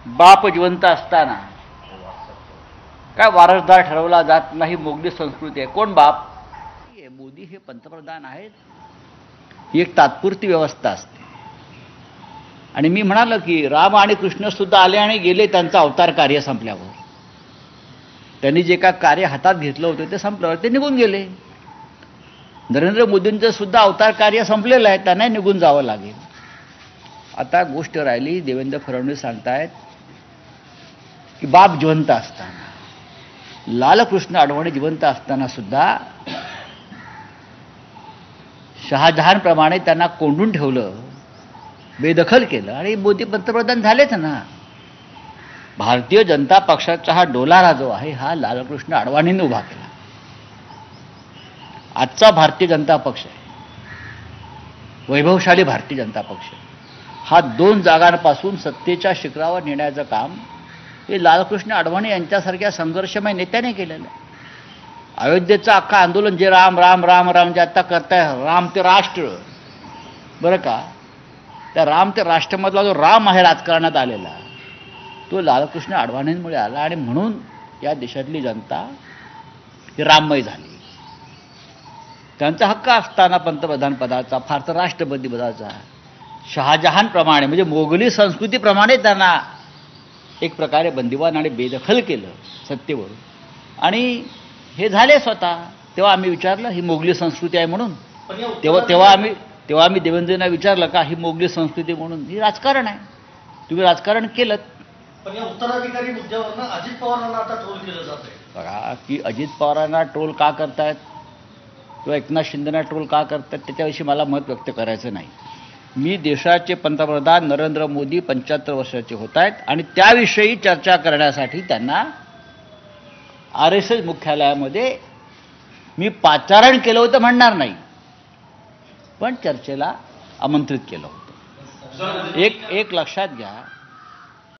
बाप जिवंत असताना काय वारसदार ठरवला जात नाही, मोगली संस्कृती आहे. कोण बाप? मोदी हे पंतप्रधान आहेत, ही एक तात्पुरती व्यवस्था असते. आणि मी म्हणालो की राम आणि कृष्ण सुद्धा आले आणि गेले त्यांचं अवतार कार्य संपल्यावर. त्यांनी जे काय कार्य हातात घेतलं होतं ते संपल्यावर ते निघून गेले. नरेंद्र मोदींचं सुद्धा अवतार कार्य संपलेलं आहे, त्यांनाही निघून जावं लागेल. आता गोष्ट राहिली, देवेंद्र फडणवीस सांगतायत की बाप जिवंत असताना, लालकृष्ण अडवाणी जिवंत असताना सुद्धा शहाजहानप्रमाणे त्यांना कोंडून ठेवलं, बेदखल केलं आणि मोदी पंतप्रधान झालेच ना. भारतीय जनता पक्षाचा हा डोलारा जो आहे हा लालकृष्ण अडवाणींनी उभा केला. आजचा भारतीय जनता पक्ष आहे, वैभवशाली भारतीय जनता पक्ष, हा 2 जागांपासून सत्तेच्या शिखरावर नेण्याचं काम हे लालकृष्ण अडवाणी यांच्यासारख्या संघर्षमय नेत्याने केलेलं आहे. अयोध्येचं अख्खं आंदोलन जे राम राम राम राम जे आता करताय, राम ते राष्ट्र, बरं का, त्या राम ते राष्ट्रमधला जो राम आहे राजकारणात आलेला, तो लालकृष्ण अडवाणींमुळे आला. आणि म्हणून या देशातली जनता ही राममय झाली. त्यांचा हक्क असताना पंतप्रधान पदाचा, फार तर राष्ट्रपती पदाचा, शहाजहानप्रमाणे म्हणजे मोगली संस्कृतीप्रमाणे त्यांना एक प्रकारे बंदिवान आणि बेदखल केलं सत्तेवरून. आणि हे झाले स्वतः. तेव्हा आम्ही विचारलं ही मोगली संस्कृती आहे म्हणून. तेव्हा आम्ही देवेंद्रना विचारलं का ही मोगली संस्कृती म्हणून? ही राजकारण आहे, तुम्ही राजकारण केलं. पण या उत्तराधिकारी मुद्द्यावर अजित पवारांना आता ट्रोल केलं जात आहे. बघा की अजित पवारांना ट्रोल का करतायत किंवा एकनाथ शिंदेना ट्रोल का करतात त्याच्याविषयी मला मत व्यक्त करायचं नाही. मी देशाचे पंतप्रधान नरेंद्र मोदी 75 वर्षाचे होत आहेत आणि त्याविषयी चर्चा करण्यासाठी त्यांना RSS मुख्यालयामध्ये मी पाचारण केलं होतं म्हणणार नाही, पण चर्चेला आमंत्रित केलं होतं. एक लक्षात घ्या,